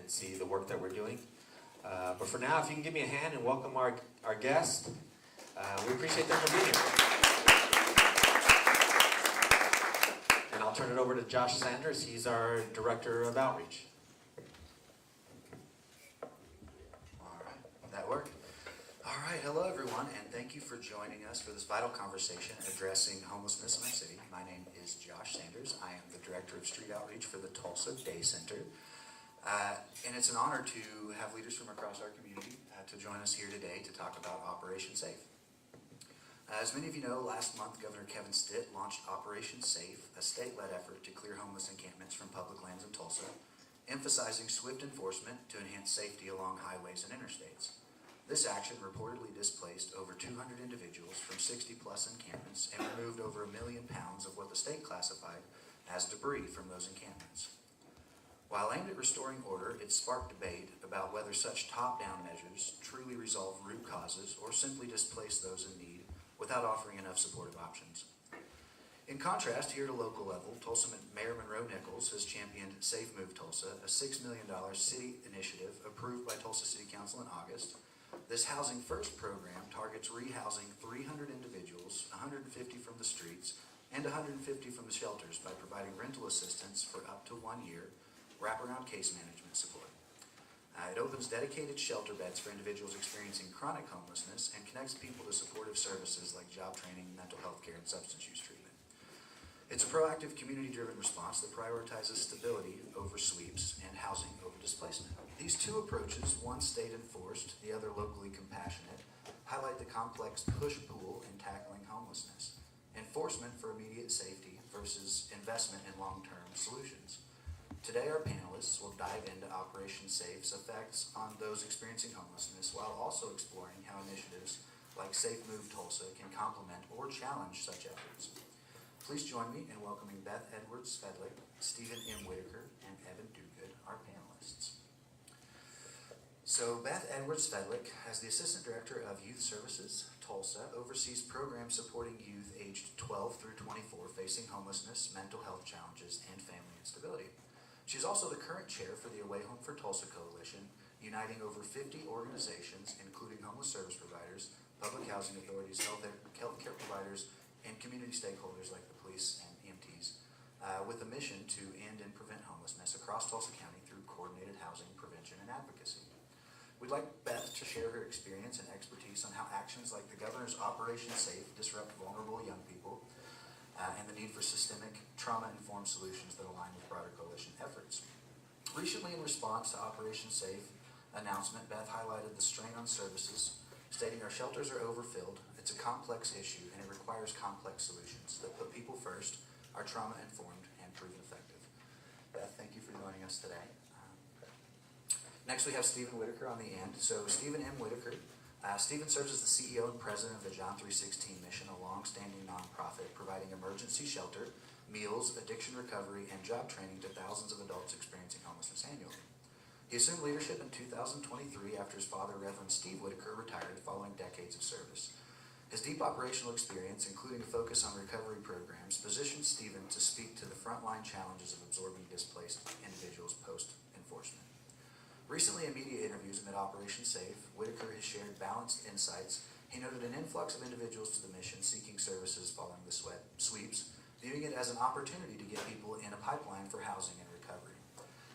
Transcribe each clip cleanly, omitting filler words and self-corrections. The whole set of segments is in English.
and see the work that we're doing. But for now, if you can give me a hand and welcome our guest, we appreciate them for being here. And I'll turn it over to Josh Sanders. He's our Director of Outreach. All right, that work? All right, hello everyone, and thank you for joining us for this vital conversation addressing homelessness in our city. My name is Josh Sanders. I am the Director of Street Outreach for the Tulsa Day Center. And it's an honor to have leaders from across our community to join us here today to talk about Operation Safe. As many of you know, last month Governor Kevin Stitt launched Operation Safe, a state-led effort to clear homeless encampments from public lands in Tulsa, emphasizing swift enforcement to enhance safety along highways and interstates. This action reportedly displaced over 200 individuals from 60-plus encampments and removed over 1 million pounds of what the state classified as debris from those encampments. While aimed at restoring order, it sparked debate about whether such top-down measures truly resolve root causes or simply displace those in need without offering enough supportive options. In contrast, here at a local level, Tulsa Mayor Monroe Nichols has championed Safe Move Tulsa, a $6 million city initiative approved by Tulsa City Council in August. This Housing First program targets rehousing 300 individuals, 150 from the streets, and 150 from the shelters by providing rental assistance for up to 1 year, wraparound case management support. It opens dedicated shelter beds for individuals experiencing chronic homelessness and connects people to supportive services like job training, mental health care, and substance use treatment. It's a proactive, community-driven response that prioritizes stability over sweeps and housing over displacement. These two approaches, one state-enforced, the other locally compassionate, highlight the complex push-pull in tackling homelessness. Enforcement for immediate safety versus investment in long-term solutions. Today, our panelists will dive into Operation Safe's effects on those experiencing homelessness while also exploring how initiatives like Safe Move Tulsa can complement or challenge such efforts. Please join me in welcoming Beth Edwards-Fedlick, Stephen M. Whitaker, and Evan Duguid, our panelists. So Beth Edwards-Fedlick, as the Assistant Director of Youth Services, Tulsa, oversees programs supporting youth aged 12 through 24 facing homelessness, mental health challenges, and family instability. She's also the current chair for the Away Home for Tulsa Coalition, uniting over 50 organizations, including homeless service providers, public housing authorities, health care providers, and community stakeholders like the police and EMTs, with a mission to end and prevent homelessness across Tulsa County through coordinated housing, prevention, and advocacy. We'd like Beth to share her experience and expertise on how actions like the governor's Operation Safe disrupt vulnerable young people, and the need for systemic, trauma-informed solutions that align with broader coalition efforts. Recently, in response to Operation Safe announcement, Beth highlighted the strain on services, stating our shelters are overfilled, it's a complex issue, and it requires complex solutions that put people first, are trauma-informed, and proven effective. Beth, thank you for joining us today. Next, we have Stephen Whitaker on the end. So Stephen M. Whitaker. Stephen serves as the CEO and president of the John 316 Mission, a long-standing nonprofit providing emergency shelter, meals, addiction recovery, and job training to thousands of adults experiencing homelessness annually. He assumed leadership in 2023 after his father, Reverend Steve Whitaker, retired following decades of service. His deep operational experience, including a focus on recovery programs, positioned Stephen to speak to the frontline challenges of absorbing displaced individuals post-enforcement. Recently, in media interviews amid Operation Safe, Whitaker has shared balanced insights. He noted an influx of individuals to the mission seeking services following the sweeps, viewing it as an opportunity to get people in a pipeline for housing and recovery.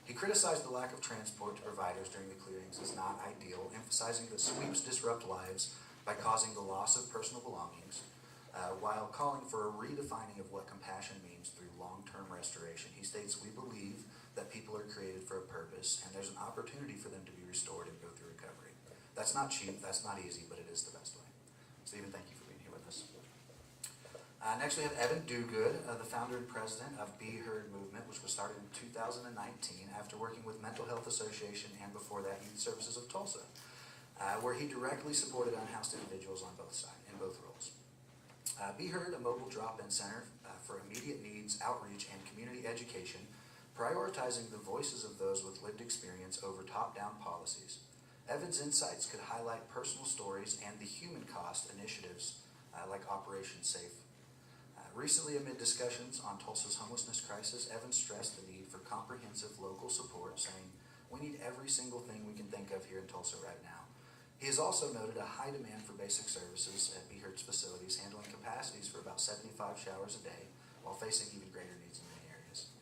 He criticized the lack of transport to providers during the clearings as not ideal, emphasizing that sweeps disrupt lives by causing the loss of personal belongings, while calling for a redefining of what compassion means through long-term restoration. He states, we believe that people are created for a purpose, and there's an opportunity for them to be restored and go through recovery. That's not cheap, that's not easy, but it is the best way. Stephen, thank you for being here with us. Next we have Evan Duguid, the founder and president of Be Heard Movement, which was started in 2019 after working with Mental Health Association and before that Youth Services of Tulsa, where he directly supported unhoused individuals on both sides, in both roles. Be Heard, a mobile drop-in center for immediate needs, outreach, and community education, prioritizing the voices of those with lived experience over top-down policies. Evan's insights could highlight personal stories and the human cost initiatives like Operation Safe. Recently, amid discussions on Tulsa's homelessness crisis, Evan stressed the need for comprehensive local support, saying, we we need every single thing we can think of here in Tulsa right now. He has also noted a high demand for basic services at BHERT's facilities, handling capacities for about 75 showers a day, while facing even greater needs in many areas.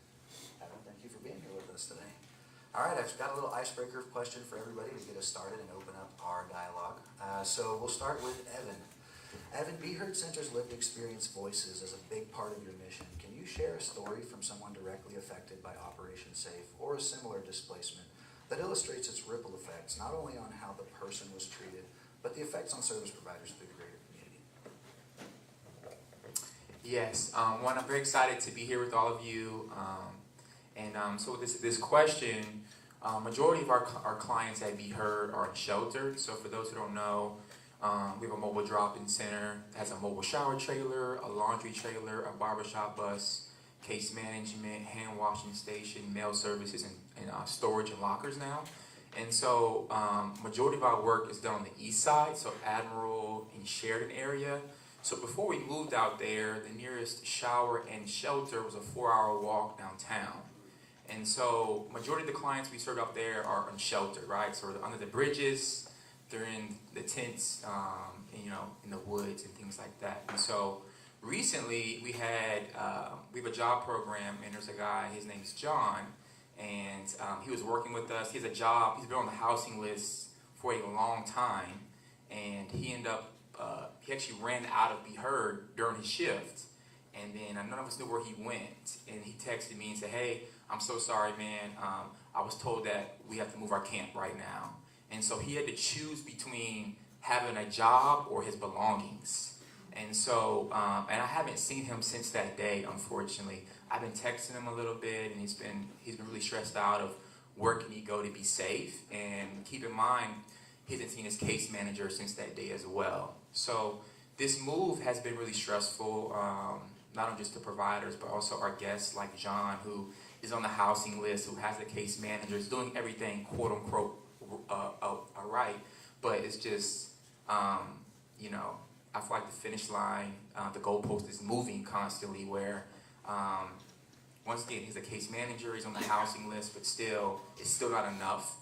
Adam, thank you for being here with us today. All right, I've got a little icebreaker question for everybody to get us started and open up our dialogue. So we'll start with Evan. Evan, BHERT Center's lived experience voices as a big part of your mission. Can you share a story from someone directly affected by Operation SAFE or a similar displacement that illustrates its ripple effects, not only on how the person was treated, but the effects on service providers through the greater community? Yes, one, I'm very excited to be here with all of you. So this question, majority of our clients at BHERT are sheltered. So for those who don't know, we have a mobile drop-in center that has a mobile shower trailer, a laundry trailer, a barbershop bus, case management, hand washing station, mail services, and storage and lockers now. And so majority of our work is done on the east side, so Admiral and Sheridan area. So before we moved out there, the nearest shower and shelter was a 4-hour walk downtown. And so majority of the clients we serve out there are unsheltered, right? So they're under the bridges, they're in the tents, in the woods and things like that. And so recently we have a job program, and there's a guy, his name's John, and he was working with us. He has a job, he's been on the housing list for a long time, and he actually ran out of BHERT during his shift, and then none of us knew where he went, and he texted me and said, hey, I'm so sorry, man, I was told that we have to move our camp right now. And so he had to choose between having a job or his belongings. And so, and I haven't seen him since that day, unfortunately. I've been texting him a little bit, and he's been really stressed out of where can he go to be safe. And keep in mind, he hasn't seen his case manager since that day as well. So this move has been really stressful, not only just the providers, but also our guests like John, who is on the housing list, who has the case manager, is doing everything quote unquote right, but it's just, I feel like the finish line, the goalpost is moving constantly where, once again, he's a case manager, he's on the housing list, but still, it's still not enough.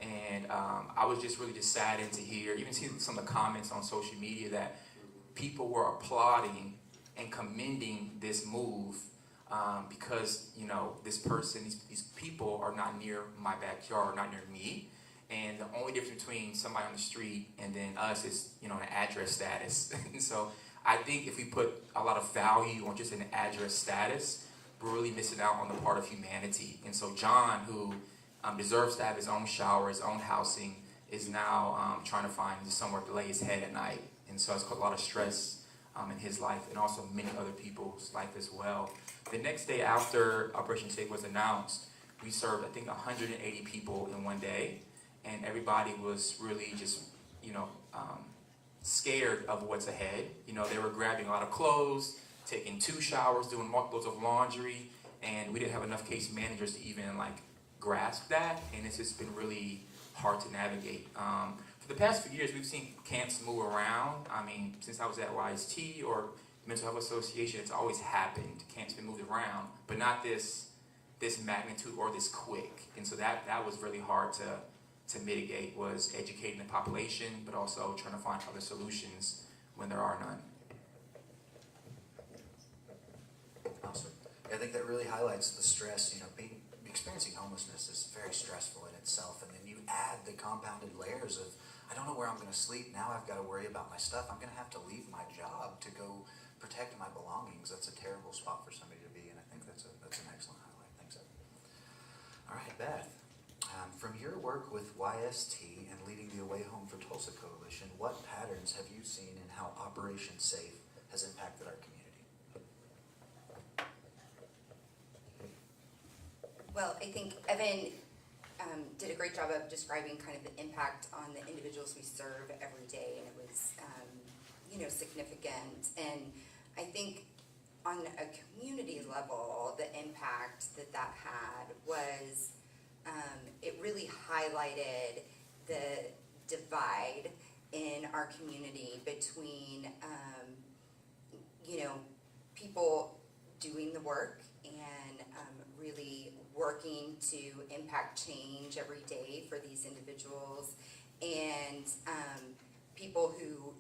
And I was just really saddened to hear, even see some of the comments on social media that people were applauding and commending this move because, this person, these people are not near my backyard, not near me. And the only difference between somebody on the street and then us is, an address status. And so I think if we put a lot of value on just an address status, we're really missing out on the part of humanity. And so John, who deserves to have his own shower, his own housing, is now trying to find somewhere to lay his head at night. And so it's caused a lot of stress in his life and also many other people's life as well. The next day after Operation SAFE was announced, we served, I think, 180 people in one day. And everybody was really just, scared of what's ahead. They were grabbing a lot of clothes, taking 2 showers, doing multiples of laundry, and we didn't have enough case managers to even grasp that. And it's just been really hard to navigate. For the past few years, we've seen camps move around. I mean, since I was at YST or Mental Health Association, it's always happened. Camps been moved around, but not this magnitude or this quick. And so that was really hard to mitigate, was educating the population, but also trying to find other solutions when there are none. Awesome. I think that really highlights the stress. Experiencing homelessness is very stressful in itself, and then you add the compounded layers of, I don't know where I'm going to sleep. Now I've got to worry about my stuff. I'm going to have to leave my job to go protect my belongings. That's a terrible spot for somebody to be in. I think that's an excellent highlight. Thanks, Evan. All right, Beth. From your work with YST and leading the Away Home for Tulsa Coalition, what patterns have you seen in how Operation SAFE has impacted our community? Well, I think Evan did a great job of describing kind of the impact on the individuals we serve every day, and it was, significant. And I think on a community level, the impact that had was it really highlighted the divide in our community between, people doing the work and really working to impact change every day for these individuals, and people who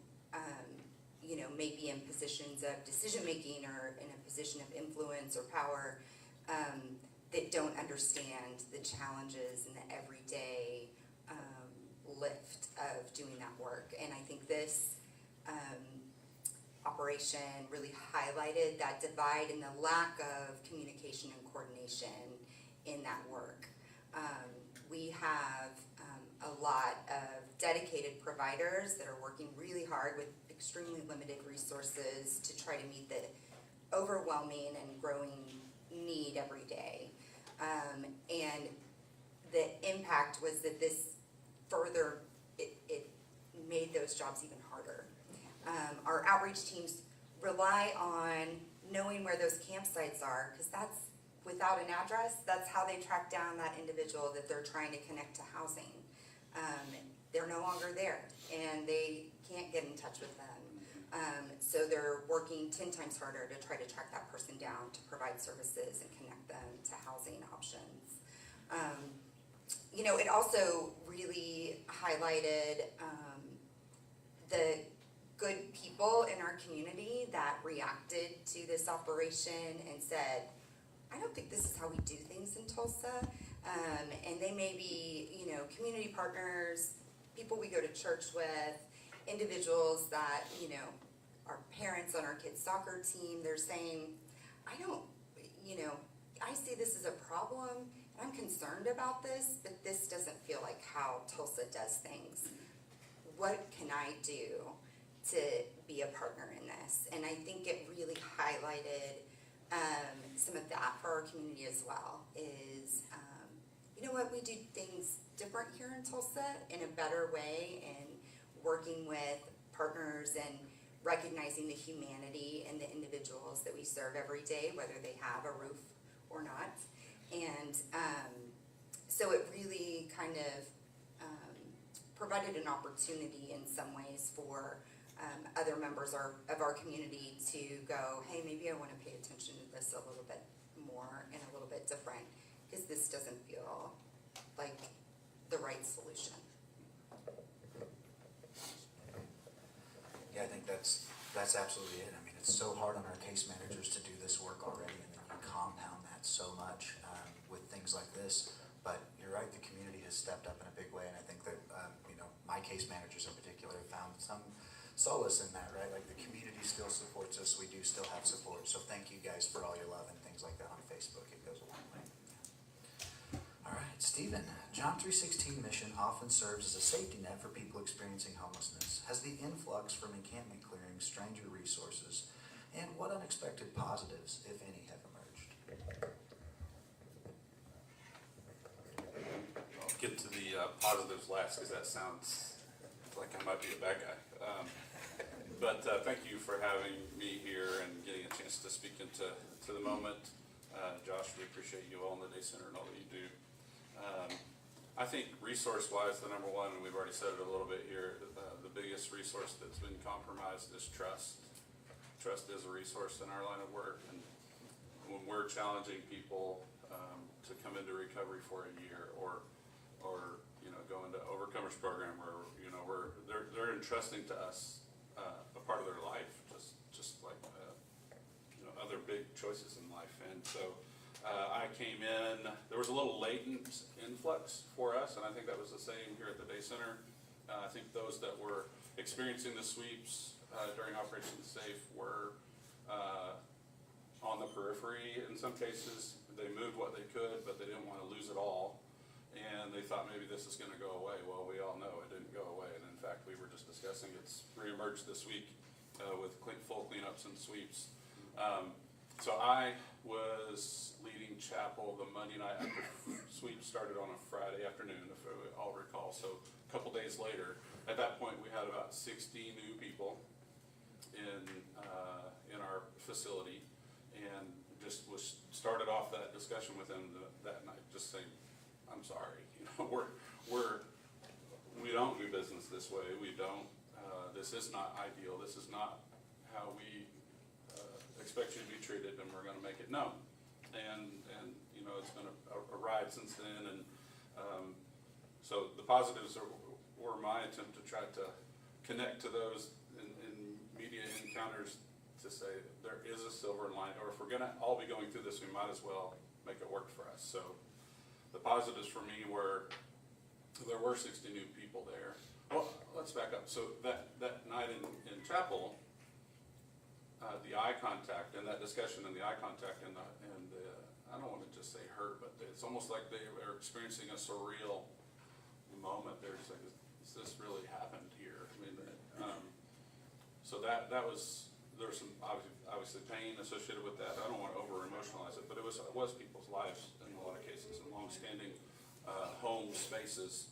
may be in positions of decision making or in a position of influence or power, that don't understand the challenges and the everyday lift of doing that work. And I think this operation really highlighted that divide and the lack of communication and coordination in that work. We have a lot of dedicated providers that are working really hard with extremely limited resources to try to meet the overwhelming and growing need every day. And the impact was that this further, it made those jobs even harder. Our outreach teams rely on knowing where those campsites are, because that's, without an address, that's how they track down that individual that they're trying to connect to housing. They're no longer there, and they can't get in touch with them. So they're working 10 times harder to try to track that person down to provide services and connect them to housing options. It also really highlighted the good people in our community that reacted to this operation and said, I don't think this is how we do things in Tulsa. And they may be, community partners, people we go to church with, individuals that, are parents on our kids' soccer team. They're saying, I see this as a problem, and I'm concerned about this, but this doesn't feel like how Tulsa does things. What can I do to be a partner in this? And I think it really highlighted some of that for our community as well, is, we do things different here in Tulsa in a better way, and working with partners and recognizing the humanity and the individuals that we serve every day, whether they have a roof or not. And so it really kind of provided an opportunity in some ways for other members of our community to go, hey, maybe I want to pay attention to this a little bit more and a little bit different, because this doesn't feel like the right solution. Yeah, I think that's absolutely it. I mean, it's so hard on our case managers to do this work already, and then you compound that so much with things like this. But you're right, the community has stepped up in a big way, and I think that my case managers in particular have found some solace in that, right? Like, the community still supports us. We do still have support. So thank you guys for all your love and things like that on Facebook. It goes a long way. All right, Stephen. John 3:16 mission often serves as a safety net for people experiencing homelessness. Has the influx from encampment clearing strained your resources, and what unexpected positives, if any, have emerged? I'll get to the positives last, because that sounds like I might be a bad guy. But thank you for having me here and getting a chance to speak into the moment. Josh, we appreciate you all in the Day Center and all that you do. I think resource-wise, the number one, and we've already said it a little bit here, the biggest resource that's been compromised is trust. Trust is a resource in our line of work, and when we're challenging people to come into recovery for a year, or go into Overcomers program, where they're entrusting to us a part of their life, just like other big choices in life. And so I came in, there was a little latent influx for us, and I think that was the same here at the Day Center. I think those that were experiencing the sweeps during Operation Safe were on the periphery in some cases. They moved what they could, but they didn't want to lose it all. And they thought maybe this is going to go away. Well, we all know it didn't go away. And in fact, we were just discussing it's reemerged this week with full cleanups and sweeps. So I was leading chapel the Monday night after sweep started on a Friday afternoon, if we all recall. So a couple days later, at that point, we had about 60 new people in our facility, and just started off that discussion with them that night, just saying, I'm sorry, we don't do business this way. We don't. This is not ideal. This is not how we expect you to be treated, and we're going to make it known. And it's been a ride since then, and so the positives were my attempt to try to connect to those in media encounters to say there is a silver lining, or if we're going to all be going through this, we might as well make it work for us. So the positives for me were there were 60 new people there. Well, let's back up. So that night in chapel, the eye contact and that discussion and the eye contact and the I don't want to just say hurt, but it's almost like they are experiencing a surreal moment. They're just like, "Has this really happened here?" I mean, so that was, there was some obviously pain associated with that. I don't want to over emotionalize it, but it was people's lives in a lot of cases, and long-standing home spaces.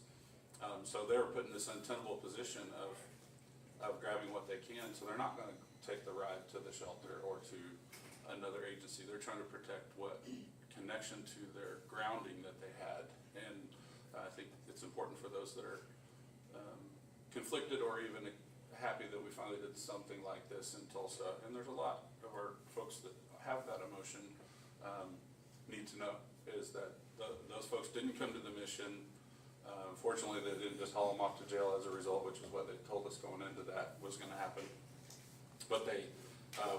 So they were put in this untenable position of grabbing what they can. So they're not going to take the ride to the shelter or to another agency. They're trying to protect what connection to their grounding that they had. And I think it's important for those that are conflicted or even happy that we finally did something like this in Tulsa. And there's a lot of our folks that have that emotion need to know is that those folks didn't come to the mission. Fortunately, they didn't just haul them off to jail as a result, which is what they told us going into that was going to happen. But they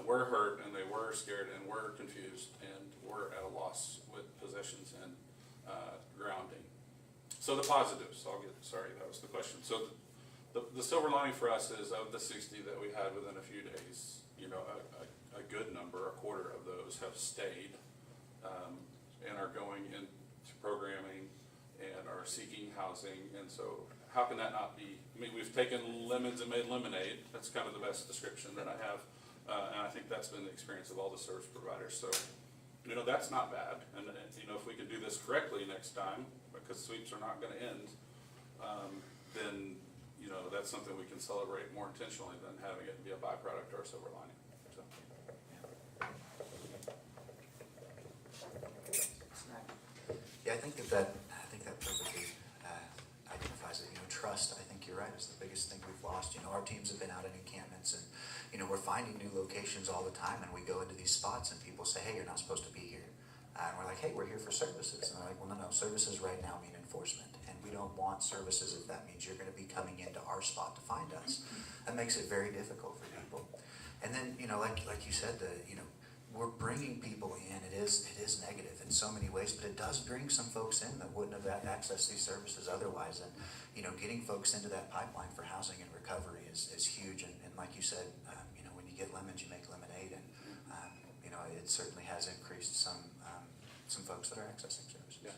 were hurt, and they were scared, and were confused, and were at a loss with possessions and grounding. So the positives, sorry, that was the question. So the silver lining for us is of the 60 that we had within a few days, a good number, a quarter of those have stayed and are going into programming and are seeking housing. And so how can that not be? I mean, we've taken lemons and made lemonade. That's kind of the best description that I have. And I think that's been the experience of all the service providers. So, that's not bad. And, if we can do this correctly next time, because sweeps are not going to end, then, that's something we can celebrate more intentionally than having it be a byproduct or a silver lining. So. Yeah, I think that perfectly identifies it. Trust, I think you're right, is the biggest thing we've lost. Our teams have been out in encampments, and we're finding new locations all the time, and we go into these spots and people say, "Hey, you're not supposed to be here." And we're like, "Hey, we're here for services." And they're like, "Well, no, services right now mean enforcement, and we don't want services if that means you're going to be coming into our spot to find us." That makes it very difficult for people. And then, like you said, we're bringing people in. It is negative in so many ways, but it does bring some folks in that wouldn't have accessed these services otherwise. And getting folks into that pipeline for housing and recovery is huge. And like you said, when you get lemons, you make lemonade. And it certainly has increased some folks that are accessing services. Yeah.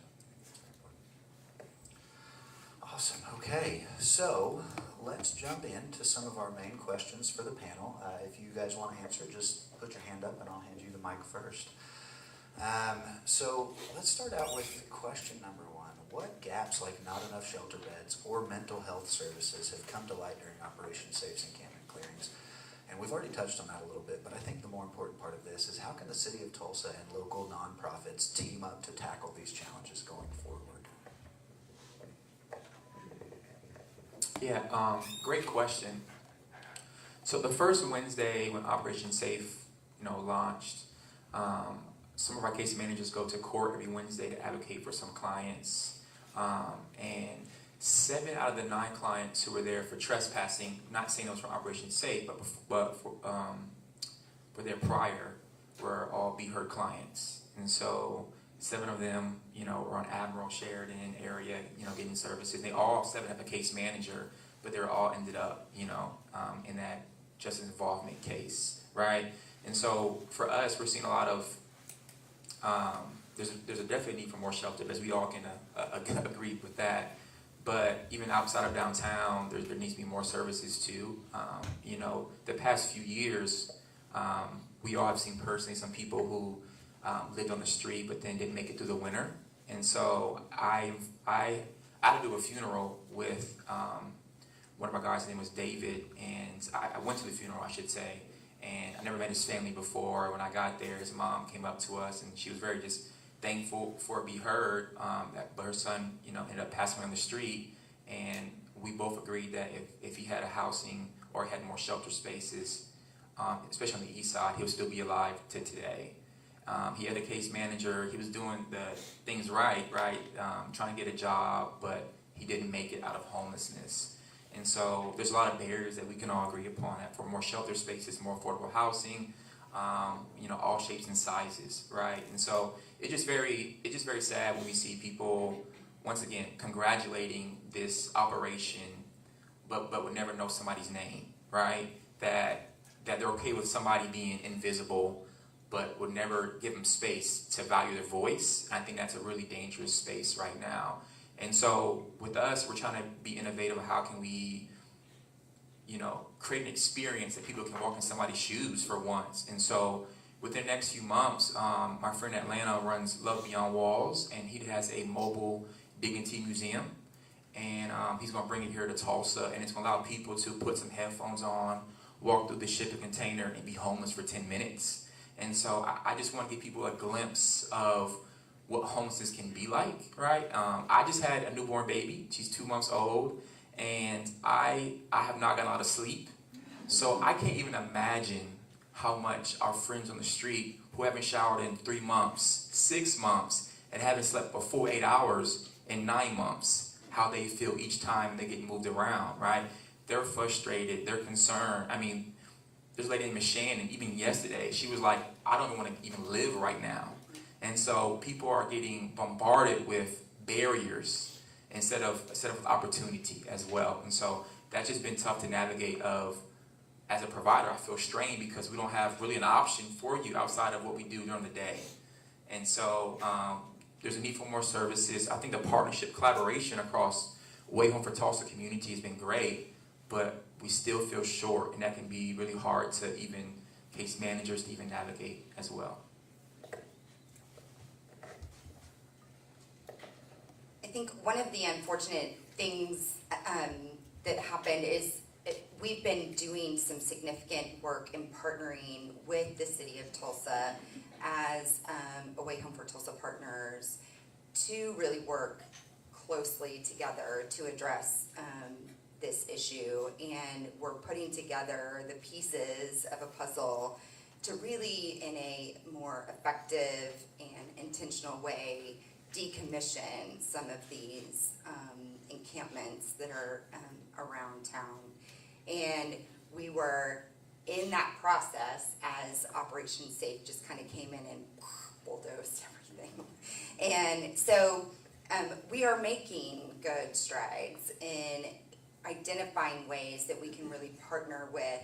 Awesome. Okay, so let's jump into some of our main questions for the panel. If you guys want to answer, just put your hand up and I'll hand you the mic first. So let's start out with question number one. What gaps, like not enough shelter beds or mental health services, have come to light during Operation Safe's encampment clearings? And we've already touched on that a little bit, but I think the more important part of this is how can the city of Tulsa and local nonprofits team up to tackle these challenges going forward? Yeah, great question. So the first Wednesday when Operation Safe, launched, some of our case managers go to court every Wednesday to advocate for some clients. And 7 out of the 9 clients who were there for trespassing, not saying those from Operation Safe, but for their prior, were all Be Heard clients. And so 7 of them, were on Admiral Sheridan area, getting services. They all 7 have a case manager, but they're all ended up, in that justice involvement case, right? And so for us, we're seeing a lot of, there's a definite need for more shelter, as we all can agree with that. But even outside of downtown, there needs to be more services too. The past few years, we all have seen personally some people who lived on the street but then didn't make it through the winter. And so I had to do a funeral with one of my guys. His name was David, and I went to the funeral, I should say, and I never met his family before. When I got there, his mom came up to us, and she was very just thankful for Be Heard, but her son, ended up passing away on the street, and we both agreed that if he had a housing or had more shelter spaces, especially on the east side, he'll still be alive to today. He had a case manager. He was doing the things right, trying to get a job, but he didn't make it out of homelessness. And so there's a lot of barriers that we can all agree upon that for more shelter spaces, more affordable housing, all shapes and sizes, right? And so it's just very sad when we see people, once again, congratulating this operation, but would never know somebody's name, right? That they're okay with somebody being invisible, but would never give them space to value their voice. I think that's a really dangerous space right now. And so with us, we're trying to be innovative. How can we, create an experience that people can walk in somebody's shoes for once? And so within the next few months, my friend Atlanta runs Love Beyond Walls, and he has a mobile dignity museum. And he's going to bring it here to Tulsa, and it's going to allow people to put some headphones on, walk through the shipping container, and be homeless for 10 minutes. And so I just want to give people a glimpse of what homelessness can be like, right? I just had a newborn baby. She's 2 months old, and I have not gotten a lot of sleep. So I can't even imagine how much our friends on the street who haven't showered in 3 months, 6 months, and haven't slept for full 8 hours in 9 months, how they feel each time they get moved around, right? They're frustrated, they're concerned. I mean, there's a lady named Miss Shannon, even yesterday, she was like, I don't even want to even live right now. And so people are getting bombarded with barriers instead of opportunity as well. And so that's just been tough to navigate as a provider. I feel strained because we don't have really an option for you outside of what we do during the day. And so there's a need for more services. I think the partnership collaboration across Way Home for Tulsa community has been great, but we still feel short, and that can be really hard to even case managers to even navigate as well. I think one of the unfortunate things that happened is we've been doing some significant work in partnering with the city of Tulsa as a Way Home for Tulsa partners to really work closely together to address this issue. And we're putting together the pieces of a puzzle to really, in a more effective and intentional way, decommission some of these encampments that are around town. And we were in that process as Operation Safe just kind of came in and bulldozed everything. And so we are making good strides in identifying ways that we can really partner with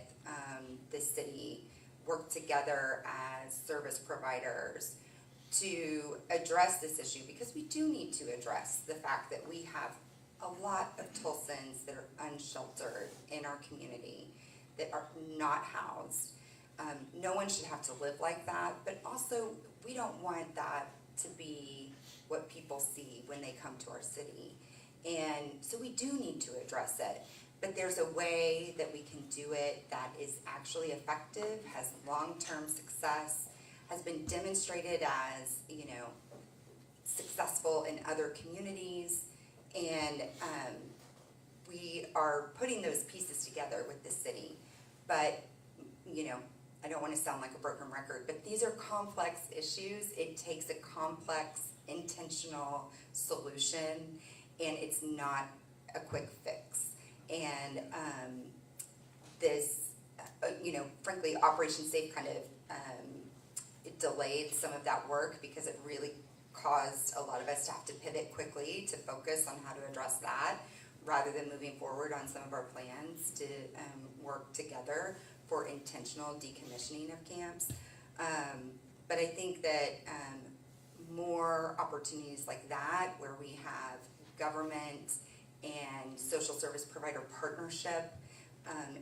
the city, work together as service providers to address this issue, because we do need to address the fact that we have a lot of Tulsans that are unsheltered in our community, that are not housed. No one should have to live like that, but also we don't want that to be what people see when they come to our city. And so we do need to address it, but there's a way that we can do it that is actually effective, has long-term success, has been demonstrated as, successful in other communities, and we are putting those pieces together with the city. But, I don't want to sound like a broken record, but these are complex issues. It takes a complex, intentional solution, and it's not a quick fix. And this, frankly, Operation Safe kind of it delayed some of that work because it really caused a lot of us to have to pivot quickly to focus on how to address that, rather than moving forward on some of our plans to work together for intentional decommissioning of camps. But I think that more opportunities like that, where we have government and social service provider partnership,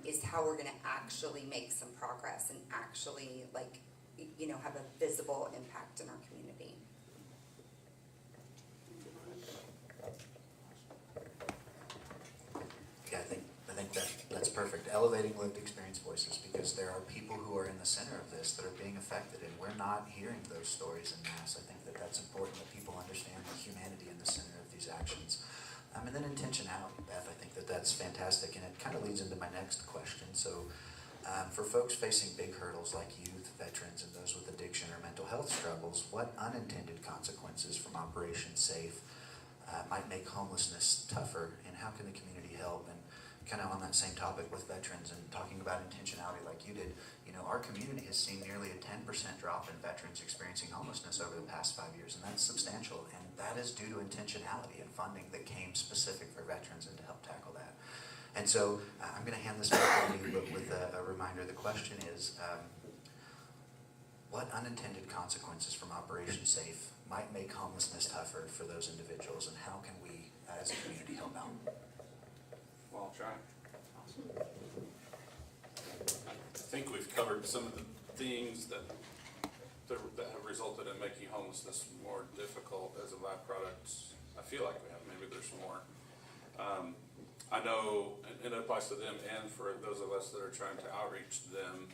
is how we're going to actually make some progress and actually, have a visible impact in our community. Yeah, I think that's perfect. Elevating lived experience voices, because there are people who are in the center of this that are being affected, and we're not hearing those stories en masse. I think that's important, that people understand the humanity in the center of these actions. And then intentionality, Beth, I think that's fantastic, and it kind of leads into my next question. So For folks facing big hurdles like youth, veterans, and those with addiction or mental health struggles, what unintended consequences from Operation Safe might make homelessness tougher, and how can the community help? And kind of on that same topic with veterans and talking about intentionality like you did, you know, our community has seen nearly a 10% drop in veterans experiencing homelessness over the past 5 years, and that's substantial, and that is due to intentionality and funding that came specific for veterans and to help tackle that. And so I'm going to hand this back to you, but with a reminder. The question is, what unintended consequences from Operation Safe might make homelessness tougher for those individuals, and how can we, as a community, help out? Well, I'll try. I think we've covered some of the things that have resulted in making homelessness more difficult as a byproduct. I feel like we have. Maybe there's more. I know, and it applies to them and for those of us that are trying to outreach them,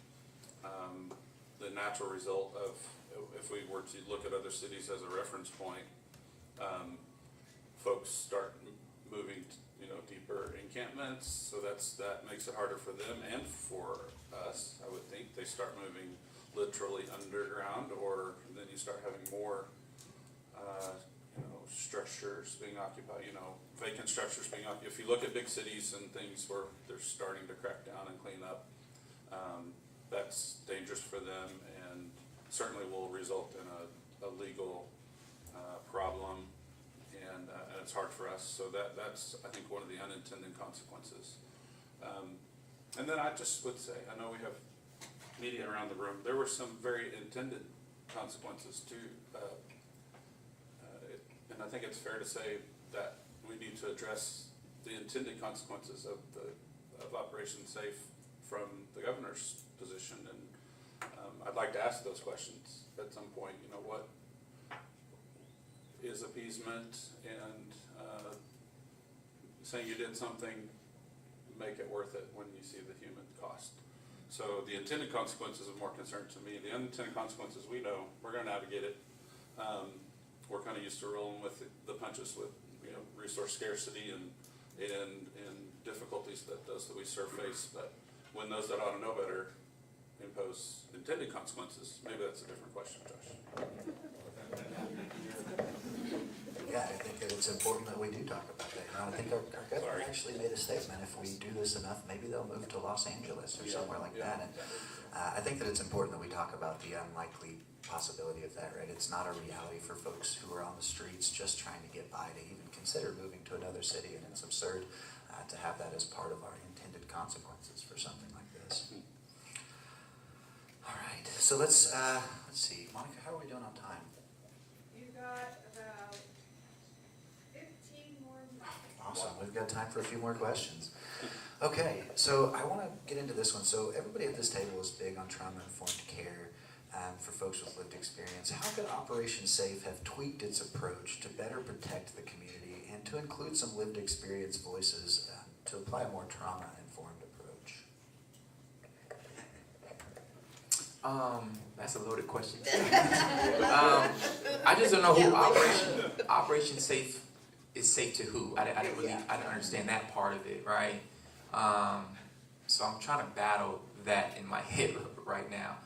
the natural result of, if we were to look at other cities as a reference point, folks start moving, deeper encampments, so that makes it harder for them and for us. I would think they start moving literally underground, or then you start having more, structures being occupied, vacant structures being occupied. If you look at big cities and things where they're starting to crack down and clean up, that's dangerous for them and certainly will result in a legal problem, and it's hard for us. So that's, I think, one of the unintended consequences. And then I just would say, I know we have media around the room. There were some very intended consequences too. And I think it's fair to say that we need to address the intended consequences of Operation Safe from the governor's position. And I'd like to ask those questions at some point. What is appeasement and saying you did something, make it worth it when you see the human cost. So the intended consequences are more concern to me. The unintended consequences, we know, we're going to navigate it. We're kind of used to rolling with the punches with resource scarcity and difficulties that those that we serve face. But when those that ought to know better impose intended consequences, maybe that's a different question, Josh. Yeah, I think that it's important that we do talk about that. I think our governor actually made a statement. If we do this enough, maybe they'll move to Los Angeles or somewhere like that. And I think that it's important that we talk about the unlikely possibility of that, right? It's not a reality for folks who are on the streets just trying to get by to even consider moving to another city, and it's absurd to have that as part of our intended consequences for something like this. All right, so let's see. Monica, how are we doing on time? You got about 15 more minutes. Awesome. We've got time for a few more questions. Okay, so I want to get into this one. So everybody at this table is big on trauma-informed care for folks with lived experience. How could Operation Safe have tweaked its approach to better protect the community and to include some lived experience voices to apply a more trauma-informed approach? That's a loaded question. I just don't know who Operation Safe is safe to who. I didn't understand that part of it, right? So I'm trying to battle that in my head right now.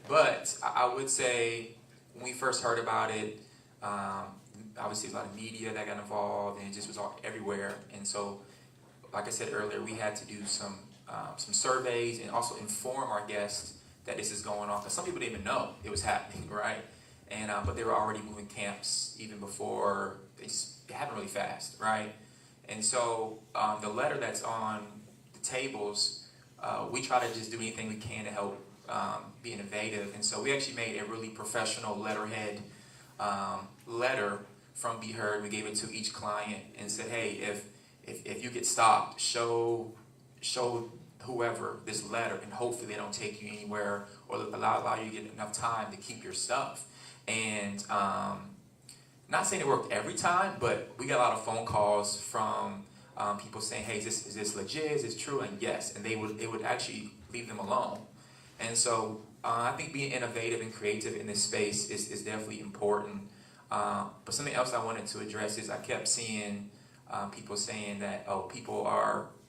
But I would say when we first heard about it, obviously a lot of media that got involved, and it just was all everywhere. And so, like I said earlier, we had to do some surveys and also inform our guests that this is going on, because some people didn't even know it was happening, right? And but they were already moving camps even before it happened really fast, right? And so the letter that's on the tables, we try to just do anything we can to help be innovative. And so we actually made a really professional letterhead letter from Be Heard. We gave it to each client and said, hey, if you get stopped, show whoever this letter, and hopefully they don't take you anywhere or allow you to get enough time to keep your stuff. And not saying it worked every time, but we got a lot of phone calls from people saying, hey, is this legit? Is this true? And yes, and they would actually leave them alone. And so I think being innovative and creative in this space is definitely important. But something else I wanted to address is I kept seeing people saying that,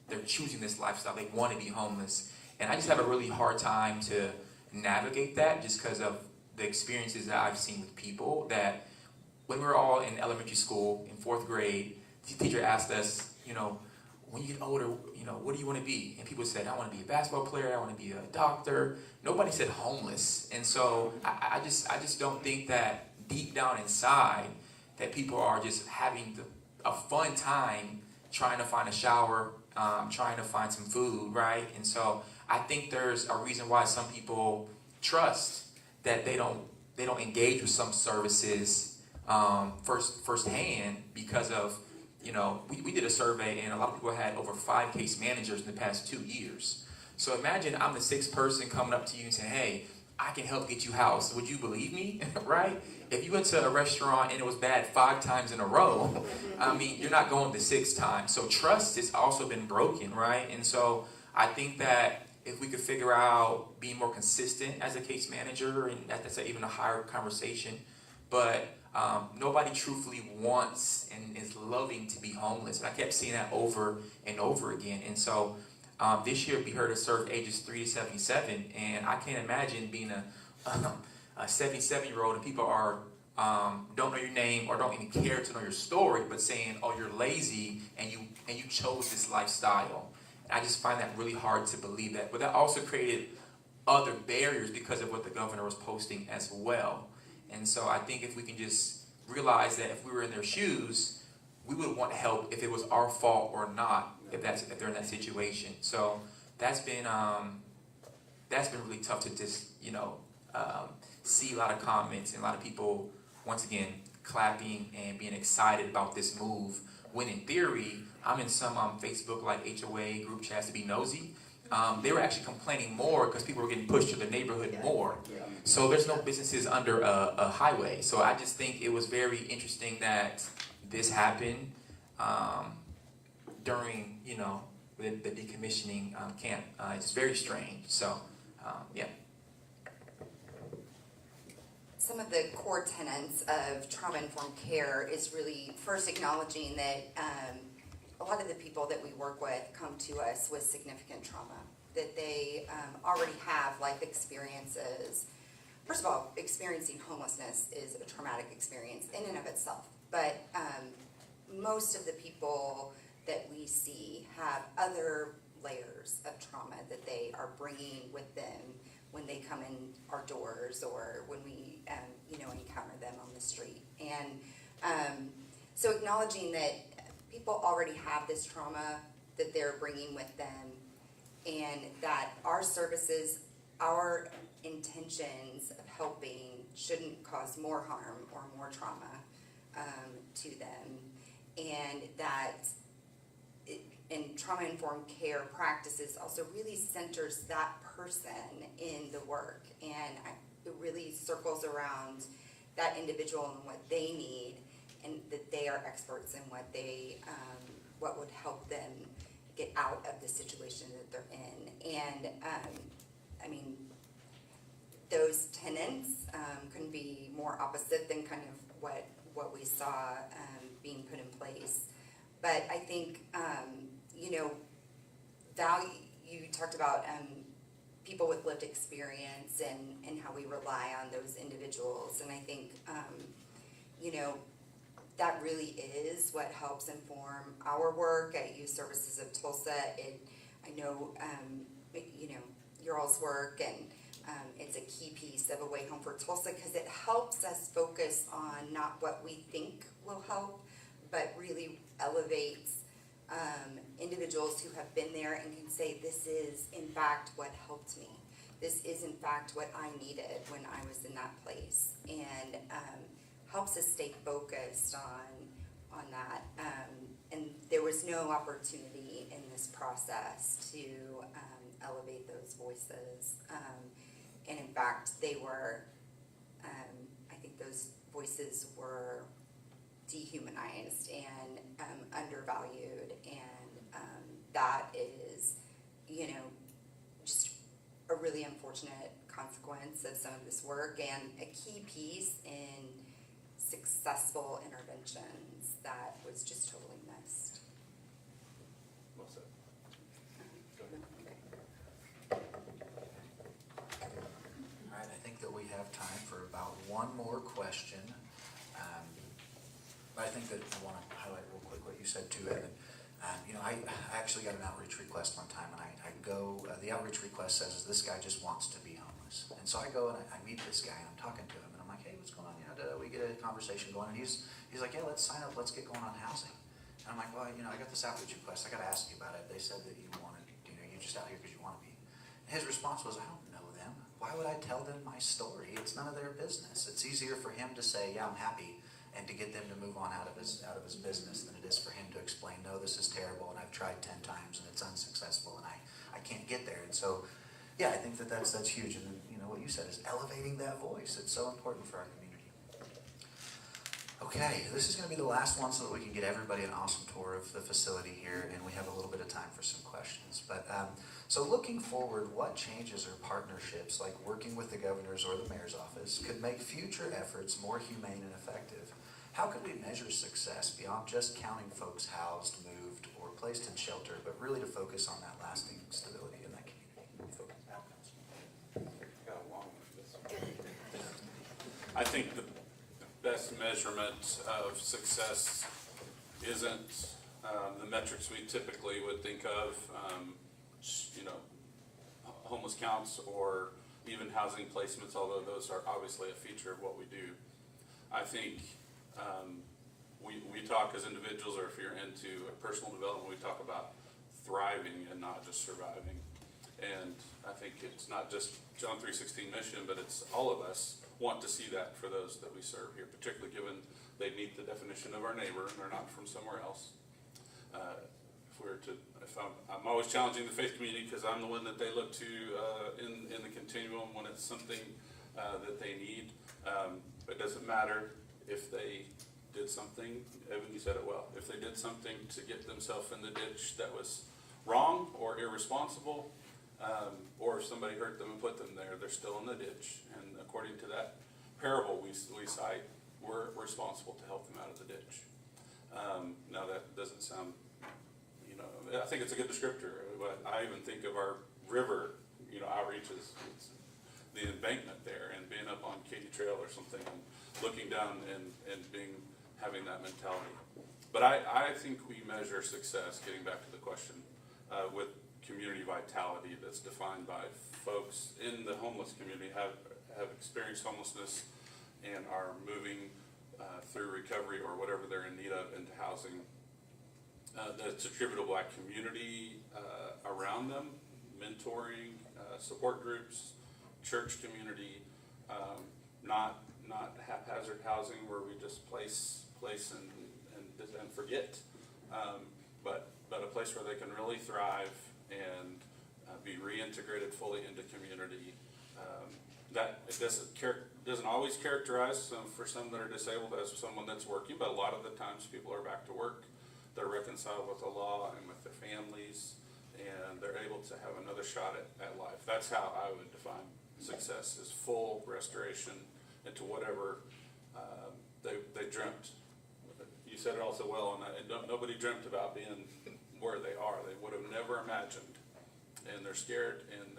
they're choosing this lifestyle. They want to be homeless. And I just have a really hard time to navigate that just because of the experiences that I've seen with people that when we were all in elementary school in 4th grade, the teacher asked us, when you get older, what do you want to be? And people said, I want to be a basketball player, I want to be a doctor. Nobody said homeless. And so I just don't think that deep down inside that people are just having a fun time trying to find a shower, trying to find some food, right? And so I think there's a reason why some people trust that they don't engage with some services firsthand because of, we did a survey and a lot of people had over 5 case managers in the past 2 years. So imagine I'm the 6th person coming up to you and saying, hey, I can help get you housed. Would you believe me, right? If you went to a restaurant and it was bad 5 times in a row, you're not going the 6th time. So trust has also been broken, right? And so I think that if we could figure out being more consistent as a case manager, and that's even a higher conversation, but nobody truthfully wants and is loving to be homeless. And I kept seeing that over and over again. And so this year we heard to serve ages 3 to 77, and I can't imagine being a 77-year-old and people are don't know your name or don't even care to know your story, but saying, oh, you're lazy and you chose this lifestyle. And I just find that really hard to believe that. But that also created other barriers because of what the governor was posting as well. And so I think if we can just realize that if we were in their shoes, we would want help if it was our fault or not, if they're in that situation. So that's been really tough to just see a lot of comments and a lot of people once again clapping and being excited about this move. When in theory, I'm in some Facebook like HOA group chats to be nosy. They were actually complaining more because people were getting pushed to the neighborhood more. So there's no businesses under a highway. So I just think it was very interesting that this happened during, the decommissioning camp. It's very strange. So, yeah. Some of the core tenets of trauma-informed care is really first acknowledging that a lot of the people that we work with come to us with significant trauma, that they already have life experiences. First of all, experiencing homelessness is a traumatic experience in and of itself, but most of the people that we see have other layers of trauma that they are bringing with them when they come in our doors or when we encounter them on the street. And so acknowledging that people already have this trauma that they're bringing with them, and that our services, our intentions of helping shouldn't cause more harm or more trauma to them, and that and trauma-informed care practices also really centers that person in the work, and it really circles around that individual and what they need, and that they are experts in what would help them get out of the situation that they're in. And those tenets couldn't be more opposite than kind of what we saw being put in place. But I think value. You talked about people with lived experience and how we rely on those individuals, and I think that really is what helps inform our work at Youth Services of Tulsa. I know your all's work, and it's a key piece of A Way Home for Tulsa because it helps us focus on not what we think will help, but really elevates individuals who have been there and can say, this is in fact what helped me. This is in fact what I needed when I was in that place, and helps us stay focused on that. And there was no opportunity in this process to elevate those voices. And in fact, they were, I think those voices were dehumanized and undervalued, and that is, just a really unfortunate consequence of some of this work, and a key piece in successful interventions that was just totally missed. Well said. Okay. question. But I think that I want to highlight real quick what you said too, Evan. I actually got an outreach request one time, and I go, the outreach request says, this guy just wants to be homeless. And so I go and I meet this guy, and I'm talking to him, and I'm like, hey, what's going on? We get a conversation going, and he's like, yeah, let's sign up, let's get going on housing. And I'm like, well, I got this outreach request, I got to ask you about it. They said that you wanted, you're just out here because you want to be. And his response was, I don't know them. Why would I tell them my story? It's none of their business. It's easier for him to say, yeah, I'm happy, and to get them to move on out of his business than it is for him to explain, no, this is terrible, and I've tried 10 times, and it's unsuccessful, and I can't get there. And so, yeah, I think that's huge. And then, what you said is elevating that voice. It's so important for our community. Okay, this is going to be the last one so that we can get everybody an awesome tour of the facility here, and we have a little bit of time for some questions. But so looking forward, what changes or partnerships, like working with the governor's or the mayor's office, could make future efforts more humane and effective? How can we measure success beyond just counting folks housed, moved, or placed in shelter, but really to focus on that lasting stability in that community? Focus outcomes. Got a long one. I think the best measurement of success isn't the metrics we typically would think of, homeless counts or even housing placements, although those are obviously a feature of what we do. I think we talk as individuals, or if you're into personal development, we talk about thriving and not just surviving. And I think it's not just John 3:16 mission, but it's all of us want to see that for those that we serve here, particularly given they meet the definition of our neighbor and they're not from somewhere else. I'm always challenging the faith community because I'm the one that they look to in the continuum when it's something that they need. It doesn't matter if they did something, Evan, you said it well, if they did something to get themselves in the ditch that was wrong or irresponsible, or if somebody hurt them and put them there, they're still in the ditch. And according to that parable we cite, we're responsible to help them out of the ditch. Now that doesn't sound, I think it's a good descriptor, but I even think of our river, outreaches, it's the embankment there, and being up on Katy Trail or something, and looking down and having that mentality. But I think we measure success, getting back to the question, with community vitality that's defined by folks in the homeless community have experienced homelessness and are moving through recovery or whatever they're in need of into housing. That's attributable by community around them, mentoring, support groups, church community, not haphazard housing where we just place and forget, but a place where they can really thrive and be reintegrated fully into community. That it doesn't always characterize for some that are disabled as someone that's working, but a lot of the times people are back to work. They're reconciled with the law and with their families, and they're able to have another shot at life. That's how I would define success, is full restoration into whatever they dreamt. You said it also well, and nobody dreamt about being where they are. They would have never imagined, and they're scared, and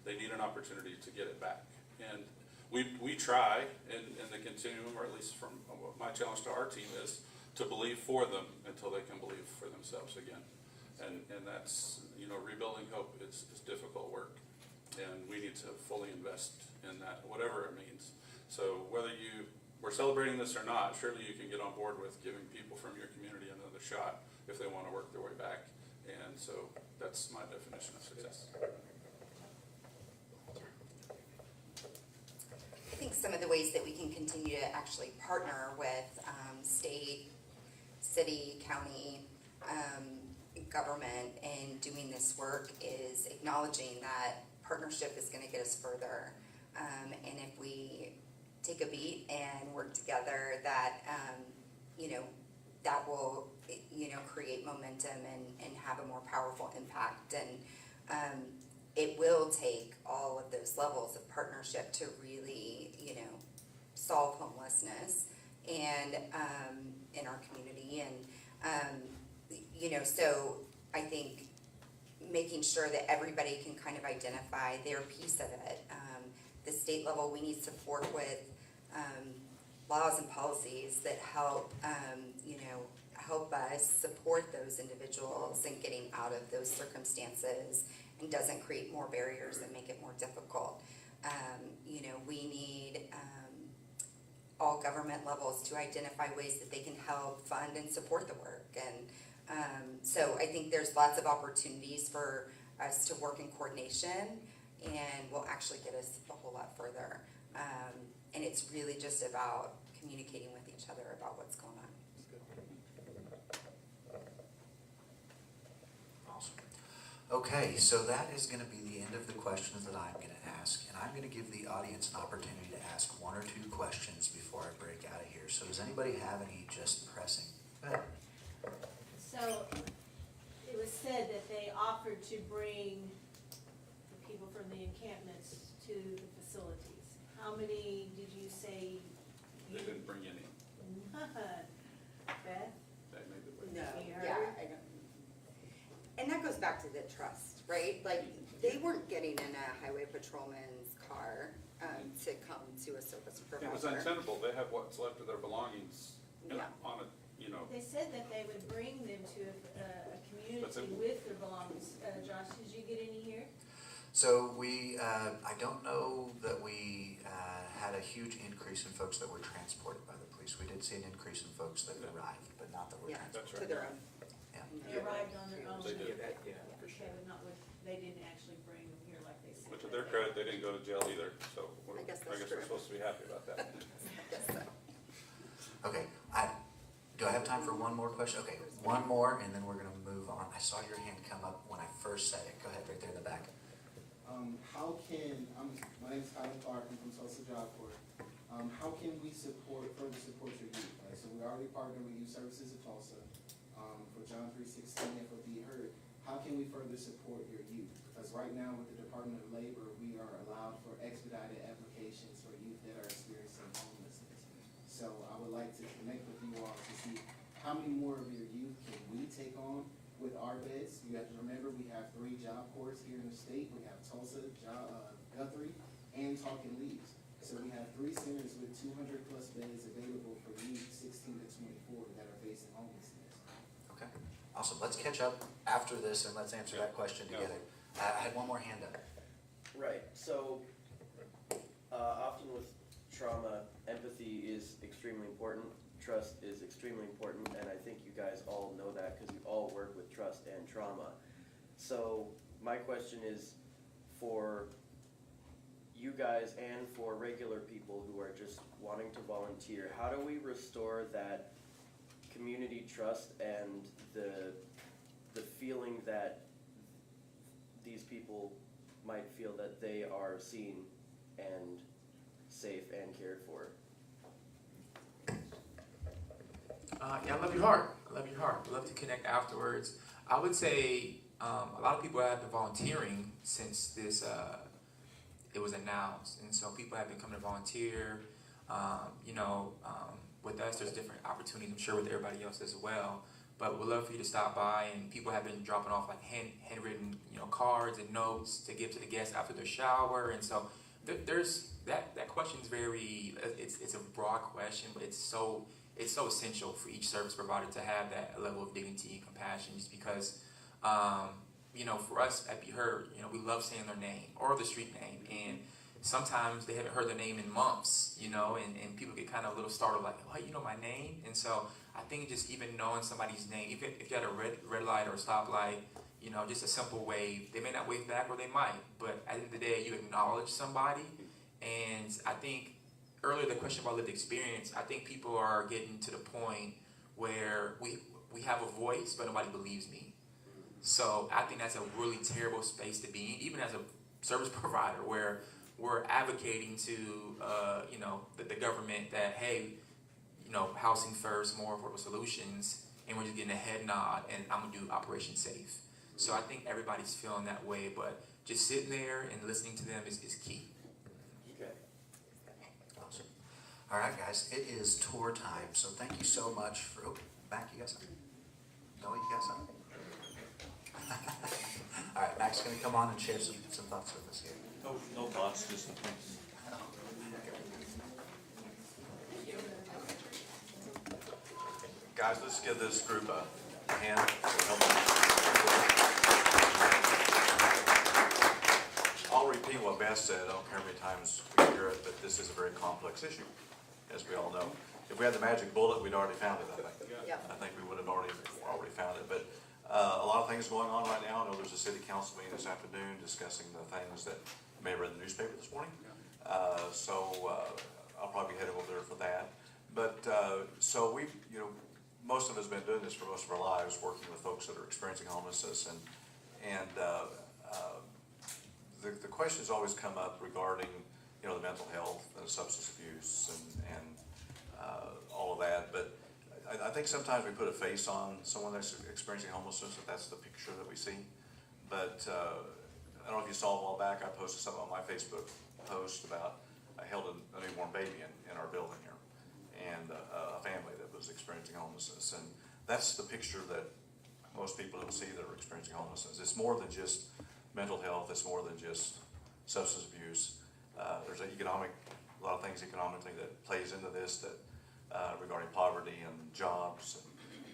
they need an opportunity to get it back. And we try in the continuum, or at least from my challenge to our team is to believe for them until they can believe for themselves again. And that's, rebuilding hope is difficult work, and we need to fully invest in that, whatever it means. So whether we're celebrating this or not, surely you can get on board with giving people from your community another shot if they want to work their way back. And so that's my definition of success. I think some of the ways that we can continue to actually partner with state, city, county, government in doing this work is acknowledging that partnership is going to get us further. And if we take a beat and work together, that, that will, create momentum and have a more powerful impact. And it will take all of those levels of partnership to really, solve homelessness and in our community. And, so I think making sure that everybody can kind of identify their piece of it. The state level, we need support with laws and policies that help, help us support those individuals in getting out of those circumstances and doesn't create more barriers and make it more difficult. We need all government levels to identify ways that they can help fund and support the work. And so I think there's lots of opportunities for us to work in coordination, and will actually get us a whole lot further. And it's really just about communicating with each other about what's going on. Awesome. Okay, so that is going to be the end of the questions that I'm going to ask, and I'm going to give the audience an opportunity to ask one or two questions before I break out of here. So does anybody have any just pressing? Go ahead. So it was said that they offered to bring the people from the encampments to the facilities. How many did you say? They didn't bring any. Beth? They made the No, You yeah, heard? I don't. And that goes back to the trust, right? Like, they weren't getting in a highway patrolman's car to come to a service provider. It was untenable. They have what's left of their belongings Yeah. on it, They said that they would bring them to a But community they- with their belongings. Josh, did you get any here? So we, I don't know that we had a huge increase in folks that were transported by the police. We did see an increase in folks that arrived, but not that were Yeah, transported. That's to their own. Yeah. They arrived on their own? They did. Okay, but not with, they didn't actually bring them here like they said. but to that their they- credit, they didn't go to jail either, so I guess that's we're true. supposed to be happy about that. I guess so. Okay, do I have time for one more question? Okay, one more, and then we're gonna move on. I saw your hand come up when I first said it. Go ahead, right there in the back. My name's Tyler Clark, I'm from Tulsa Job Corps. How can we further support your youth? So we already partnered with Youth Services of Tulsa, for John 3:16 and for Be Heard. How can we further support your youth? Because right now with the Department of Labor, we are allowed for expedited applications for youth that are experiencing homelessness. So I would like to connect with you all to see how many more of your youth can we take on with our beds. You have to remember, we have 3 job corps here in the state. We have Tulsa, Guthrie, and Talking Leaves. So we have 3 centers with 200 plus beds available for youth 16 to 24 that are facing homelessness. Okay, awesome. Let's catch up after this and let's answer that question Yeah. together. I had one more hand up. Right, so often with trauma, empathy is extremely important, trust is extremely important, and I think you guys all know that because you all work with trust and trauma. So my question is for you guys and for regular people who are just wanting to volunteer, how do we restore that community trust and the feeling that these people might feel that they are seen and safe and cared for? Yeah, I love your heart. I love your heart. I love to connect afterwards. I would say a lot of people have been volunteering since this it was announced, and so people have been coming to volunteer. With us, there's different opportunities. I'm sure with everybody else as well. But we'd love for you to stop by, and people have been dropping off like handwritten, cards and notes to give to the guests after their shower, and so there's that question is very it's a broad question, but it's so essential for each service provider to have that level of dignity and compassion, just because for us at Be Heard, we love saying their name or the street name, and sometimes they haven't heard their name in months, and people get kind of a little startled, like, oh, you know my name? And so I think just even knowing somebody's name, even if you're at a red light or a stoplight, just a simple wave. They may not wave back, or they might, but at the end of the day, you acknowledge somebody. And I think earlier the question about lived experience, I think people are getting to the point where we have a voice, but nobody believes me. So I think that's a really terrible space to be in, even as a service provider, where we're advocating to the government that, hey, housing first, more affordable solutions, and we're just getting a head nod, and I'm gonna do Operation Safe. So I think everybody's feeling that way, but just sitting there and listening to them is key. Okay. Awesome. All right, guys, it is tour time. So thank you so much for, Mac, you got something? No, you got something? All right, Mac's gonna come on and share some thoughts with us here. No thoughts, just a thank you. Okay. Guys, let's give this group a hand. I'll repeat what Beth said. I don't care how many times we hear it, but this is a very complex issue, as we all know. If we had the magic bullet, we'd already found it, I think. Yeah. I think we would have already found it. But a lot of things going on right now. I know there's a city council meeting this afternoon discussing the things that you may have read in the newspaper this morning. I'll probably head over there for that. But so we've, most of us have been doing this for most of our lives, working with folks that are experiencing homelessness, and the questions always come up regarding, the mental health, and substance abuse, and all of that. But I think sometimes we put a face on someone that's experiencing homelessness, if that's the picture that we see. But I don't know if you saw a while back, I posted something on my Facebook post about I held a newborn baby in our building here, and a family that was experiencing homelessness. And that's the picture that most people don't see that are experiencing homelessness. It's more than just mental health. It's more than just substance abuse. There's a lot of things economically that plays into this, that regarding poverty and jobs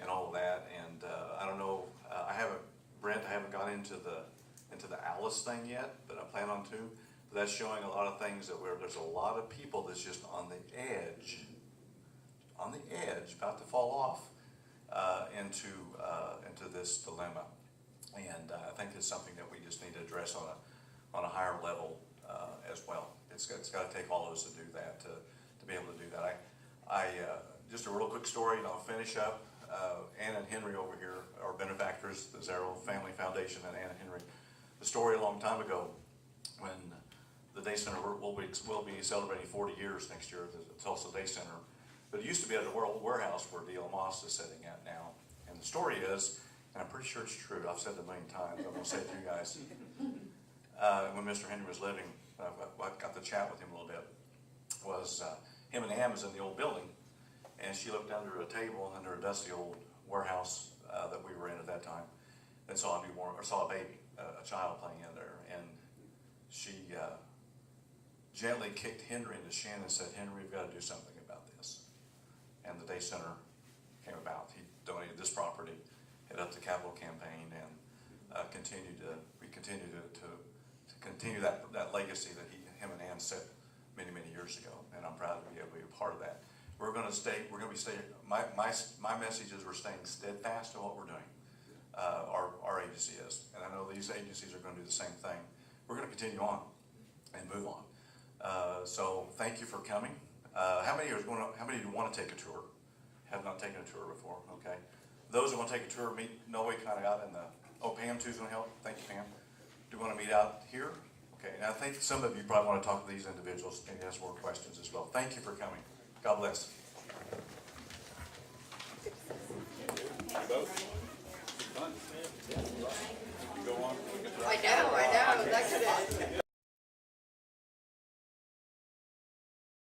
and all of that. And I don't know. I haven't got into the Alice thing yet, but I plan on to. But that's showing a lot of things there's a lot of people that's just on the edge, about to fall off into this dilemma. And I think it's something that we just need to address on a higher level as well. It's got to take all of us to do that, to be able to do that. I just a real quick story, and I'll finish up. Ann and Henry over here are benefactors, the Zero Family Foundation, and Ann and Henry. The story a long time ago, when the Day Center will be celebrating 40 years next year, the Tulsa Day Center. But it used to be at the warehouse where D.L. Moss is sitting at now. And the story is, and I'm pretty sure it's true, I've said it a million times, I'm going to say it to you guys. When Mr. Henry was living, I got to chat with him a little bit, was him and Ann was in the old building, and she looked under a table, under a dusty old warehouse that we were in at that time, and saw a baby, a child playing in there. And she gently kicked Henry in the shin and said, "Henry, we've got to do something about this." And the Day Center came about. He donated this property, headed up the capital campaign, and we continue to continue that legacy that him and Ann set many years ago. And I'm proud to be able to be a part of that. We're going to be staying. My message is we're staying steadfast in what we're doing. Our agency is, and I know these agencies are going to do the same thing. We're going to continue on and move on. So thank you for coming. How many of you want to take a tour? Have not taken a tour before? Okay. Those who want to take a tour, know we kind of out in the. Oh, Pam too's going to help. Thank you, Pam. Do you want to meet out here? Okay. And I think some of you probably want to talk to these individuals and ask more questions as well. Thank you for coming. God bless. Fun. Go on. I know, that could have.